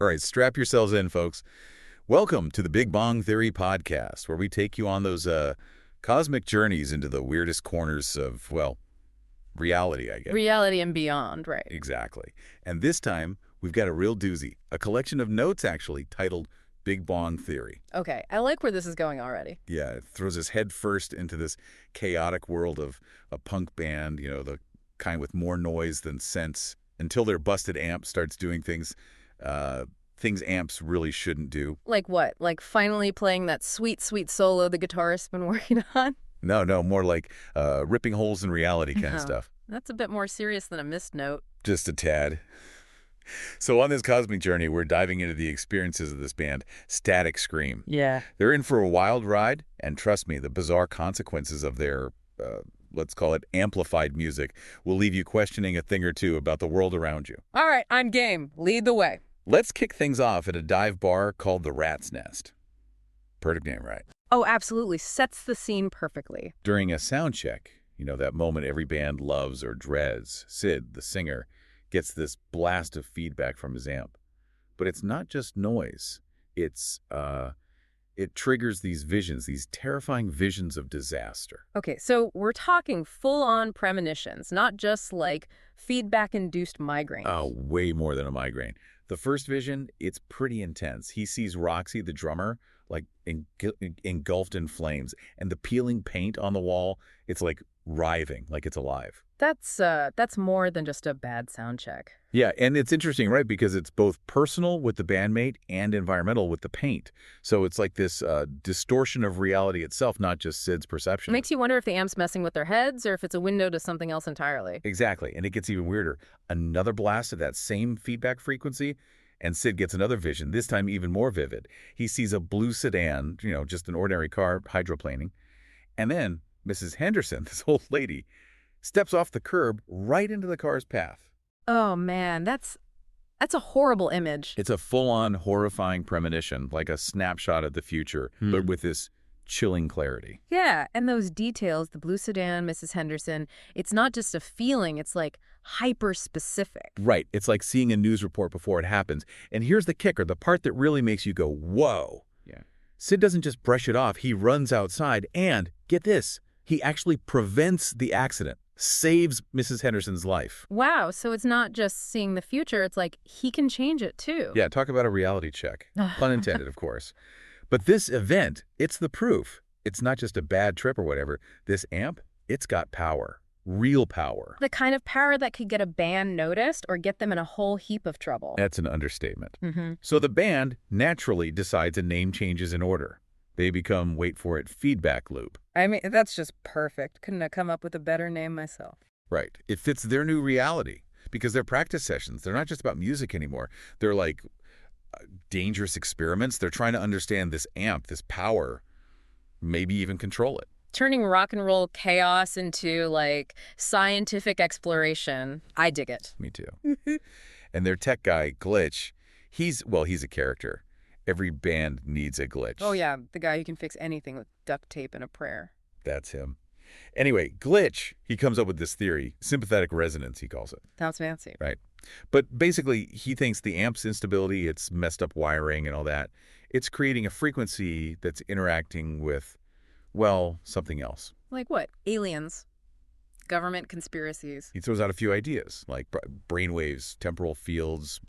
All right, strap yourselves in, folks. Welcome to the Big Bong Theory podcast, where we take you on those cosmic journeys into the weirdest corners of, well, reality, I guess. Reality and beyond, right. Exactly. And this time, we've got a real doozy, a collection of notes, actually, titled Big Bong Theory. Okay, I like where this is going already. Yeah, it throws us head first into this chaotic world of a punk band, you know, the kind with more noise than sense, until their busted amp starts doing things amps really shouldn't do. Like what? Like finally playing that sweet, sweet solo the guitarist's been working on? No, more like ripping holes in reality kind of stuff. That's a bit more serious than a missed note. Just a tad. So on this cosmic journey, we're diving into the experiences of this band, Static Scream. Yeah. They're in for a wild ride, and trust me, the bizarre consequences of their, let's call it, amplified music will leave you questioning a thing or two about the world around you. All right, I'm game. Lead the way. Let's kick things off at a dive bar called the Rat's Nest. Perfect name, right? Oh, absolutely. Sets the scene perfectly. During a sound check, you know, that moment every band loves or dreads, Sid, the singer, gets this blast of feedback from his amp. But it's not just noise. It triggers these visions, these terrifying visions of disaster. Okay, so we're talking full-on premonitions, not just like feedback-induced migraines. Oh, way more than a migraine. The first vision, it's pretty intense. He sees Roxy, the drummer, like engulfed in flames, and the peeling paint on the wall, it's like writhing, like it's alive. That's more than just a bad sound check. Yeah, and it's interesting, right? Because it's both personal with the bandmate and environmental with the paint. So it's like this distortion of reality itself, not just Sid's perception. It makes you wonder if the amp's messing with their heads or if it's a window to something else entirely. Exactly, and it gets even weirder. Another blast of that same feedback frequency, and Sid gets another vision, this time even more vivid. He sees a blue sedan, you know, just an ordinary car, hydroplaning. And then Mrs. Henderson, this old lady, steps off the curb right into the car's path. Oh, man, that's a horrible image. It's a full-on horrifying premonition, like a snapshot of the future, but with this chilling clarity. Yeah, and those details, the blue sedan, Mrs. Henderson, it's not just a feeling, it's like hyper-specific. Right. It's like seeing a news report before it happens. And here's the kicker, the part that really makes you go, whoa. Yeah. Sid doesn't just brush it off. He runs outside and, get this, he actually prevents the accident. Saves Mrs. Henderson's life. Wow, so it's not just seeing the future, it's like he can change it too. Yeah, talk about a reality check. Pun intended, of course. But this event, it's the proof. It's not just a bad trip or whatever. This amp, it's got power. Real power. The kind of power that could get a band noticed or get them in a whole heap of trouble. That's an understatement. So the band naturally decides a name change is in order. They become, wait for it, feedback loop. I mean, that's just perfect. Couldn't have come up with a better name myself. Right. It fits their new reality because their practice sessions, they're not just about music anymore. They're like dangerous experiments. They're trying to understand this amp, this power, maybe even control it. Turning rock and roll chaos into, like, scientific exploration. I dig it. Me too. And their tech guy, Glitch, he's a character. Every band needs a glitch. Oh, yeah, the guy who can fix anything with duct tape and a prayer. That's him. Anyway, Glitch, he comes up with this theory, sympathetic resonance, he calls it. Sounds fancy. Right. But basically, he thinks the amp's instability, its messed up wiring and all that, it's creating a frequency that's interacting with, well, something else. Like what? Aliens. Government conspiracies. He throws out a few ideas, like brainwaves, temporal fields,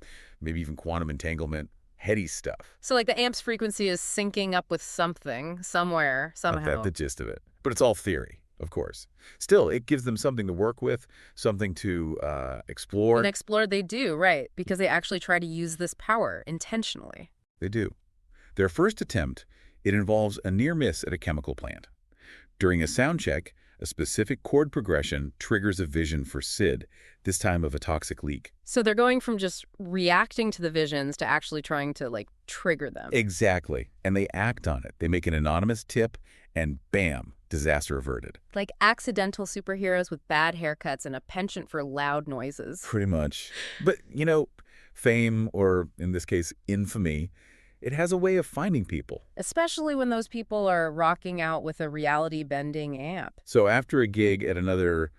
maybe even quantum entanglement. Heady stuff. So like the amp's frequency is syncing up with something, somewhere, somehow. That's the gist of it. But it's all theory, of course. Still, it gives them something to work with, something to explore. And explore they do, right, because they actually try to use this power intentionally. They do. Their first attempt, it involves a near miss at a chemical plant. During a sound check, a specific chord progression triggers a vision for Sid, this time of a toxic leak. So they're going from just reacting to the visions to actually trying to, like, trigger them. Exactly. And they act on it. They make an anonymous tip, and bam, disaster averted. Like accidental superheroes with bad haircuts and a penchant for loud noises. Pretty much. But, you know, fame, or in this case, infamy, it has a way of finding people. Especially when those people are rocking out with a reality-bending amp. So after a gig at another,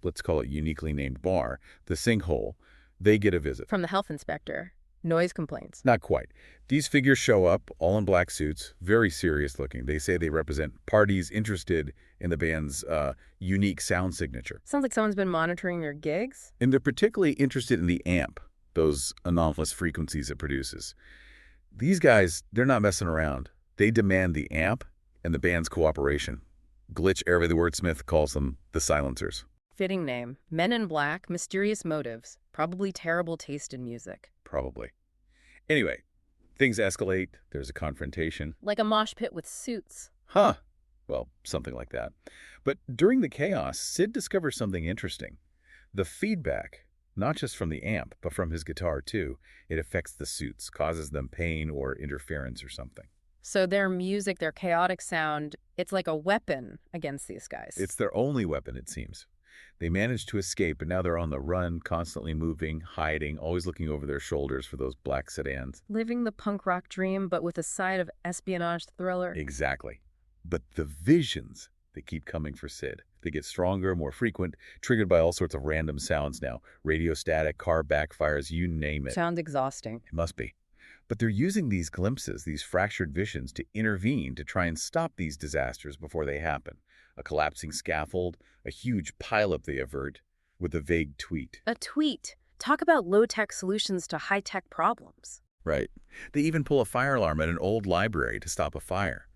let's call it uniquely named bar, the Sinkhole, they get a visit. From the health inspector. Noise complaints. Not quite. These figures show up, all in black suits, very serious looking. They say they represent parties interested in the band's unique sound signature. Sounds like someone's been monitoring your gigs. And they're particularly interested in the amp, those anomalous frequencies it produces. These guys, they're not messing around. They demand the amp and the band's cooperation. Glitch Hervé the wordsmith calls them the silencers. Fitting name. Men in black, mysterious motives. Probably terrible taste in music. Probably. Anyway, things escalate. There's a confrontation. Like a mosh pit with suits. Huh. Well, something like that. But during the chaos, Sid discovers something interesting. The feedback, not just from the amp, but from his guitar too, it affects the suits, causes them pain or interference or something. So their music, their chaotic sound, it's like a weapon against these guys. It's their only weapon, it seems. They managed to escape, but now they're on the run, constantly moving, hiding, always looking over their shoulders for those black sedans. Living the punk rock dream, but with a side of espionage thriller. Exactly. But the visions, they keep coming for Sid. They get stronger, more frequent, triggered by all sorts of random sounds now. Radio static, car backfires, you name it. Sounds exhausting. It must be. But they're using these glimpses, these fractured visions, to intervene, to try and stop these disasters before they happen. A collapsing scaffold, a huge pileup they avert, with a vague tweet. A tweet. Talk about low-tech solutions to high-tech problems. Right. They even pull a fire alarm at an old library to stop a fire.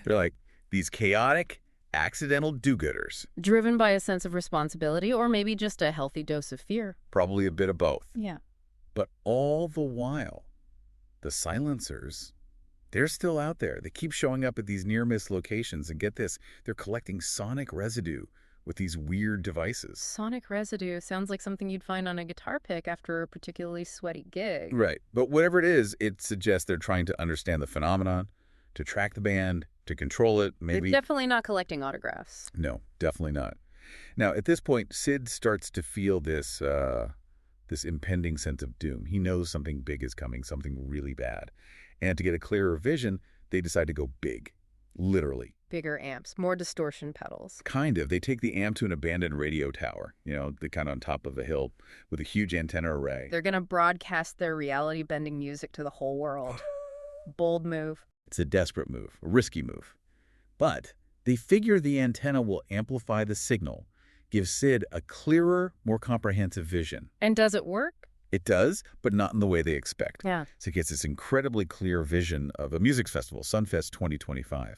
They're like, these chaotic, accidental do-gooders. Driven by a sense of responsibility or maybe just a healthy dose of fear. Probably a bit of both. Yeah. But all the while, the silencers, they're still out there. They keep showing up at these near-miss locations, and get this, they're collecting sonic residue with these weird devices. Sonic residue sounds like something you'd find on a guitar pick after a particularly sweaty gig. Right. But whatever it is, it suggests they're trying to understand the phenomenon, to track the band, to control it, maybe. They're definitely not collecting autographs. No, definitely not. Now, at this point, Sid starts to feel this impending sense of doom. He knows something big is coming, something really bad. And to get a clearer vision, they decide to go big, literally. Bigger amps, more distortion pedals. Kind of. They take the amp to an abandoned radio tower, the kind of on top of a hill with a huge antenna array. They're going to broadcast their reality-bending music to the whole world. Bold move. It's a desperate move, a risky move. But they figure the antenna will amplify the signal, give Sid a clearer, more comprehensive vision. And does it work? It does, but not in the way they expect. Yeah. So he gets this incredibly clear vision of a music festival, Sunfest 2025.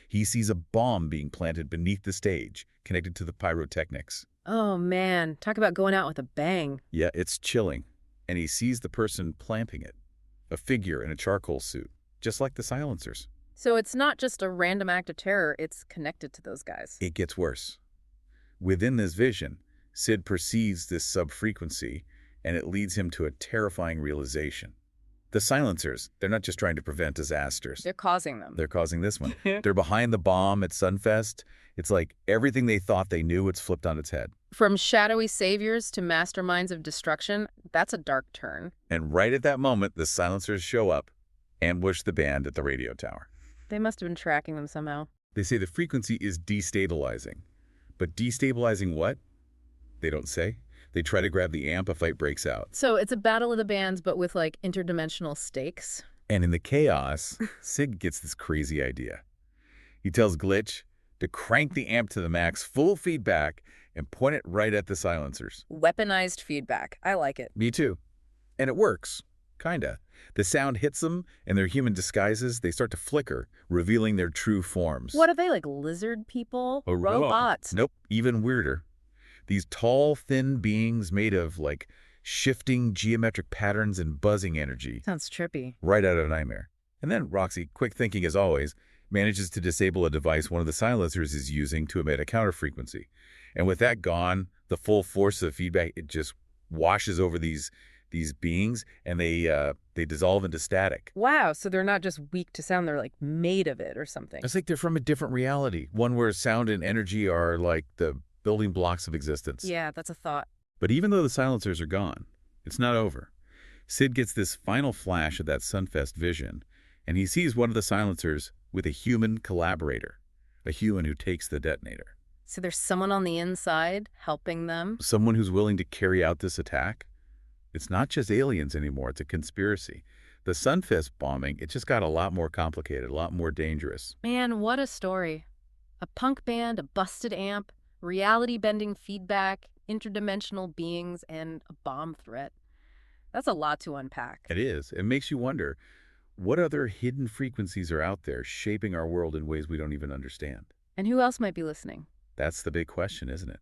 He sees a bomb being planted beneath the stage, connected to the pyrotechnics. Oh, man. Talk about going out with a bang. Yeah, it's chilling. And he sees the person planting it, a figure in a charcoal suit, just like the silencers. So it's not just a random act of terror, it's connected to those guys. It gets worse. Within this vision, Sid perceives this sub-frequency, and it leads him to a terrifying realization. The silencers, they're not just trying to prevent disasters. They're causing them. They're causing this one. They're behind the bomb at Sunfest. It's like everything they thought they knew, it's flipped on its head. From shadowy saviors to masterminds of destruction, that's a dark turn. And right at that moment, the silencers show up, ambush the band at the radio tower. They must have been tracking them somehow. They say the frequency is destabilizing. But destabilizing what? They don't say. They try to grab the amp, a fight breaks out. So it's a battle of the bands, but with, like, interdimensional stakes. And in the chaos, Sid gets this crazy idea. He tells Glitch to crank the amp to the max, full feedback, and point it right at the silencers. Weaponized feedback. I like it. Me too. And it works. Kinda. The sound hits them, and their human disguises, they start to flicker, revealing their true forms. What are they, like lizard people? A Robots. Nope, even weirder. These tall, thin beings made of, like, shifting geometric patterns and buzzing energy. Sounds trippy. Right out of a nightmare. And then Roxy, quick thinking as always, manages to disable a device one of the silencers is using to emit a counter frequency. And with that gone, the full force of feedback, it just washes over these beings, and they dissolve into static. Wow, so they're not just weak to sound, they're like made of it or something. It's like they're from a different reality, one where sound and energy are like the building blocks of existence. Yeah, that's a thought. But even though the silencers are gone, it's not over. Sid gets this final flash of that Sunfest vision, and he sees one of the silencers with a human collaborator, a human who takes the detonator. So there's someone on the inside helping them? Someone who's willing to carry out this attack? It's not just aliens anymore, it's a conspiracy. The Sunfest bombing, it just got a lot more complicated, a lot more dangerous. Man, what a story. A punk band, a busted amp, reality-bending feedback, interdimensional beings, and a bomb threat. That's a lot to unpack. It is. It makes you wonder, what other hidden frequencies are out there shaping our world in ways we don't even understand? And who else might be listening? That's the big question, isn't it?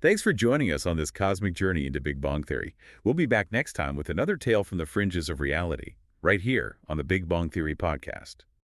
Thanks for joining us on this cosmic journey into Big Bang Theory. We'll be back next time with another tale from the fringes of reality, right here on the Big Bang Theory podcast.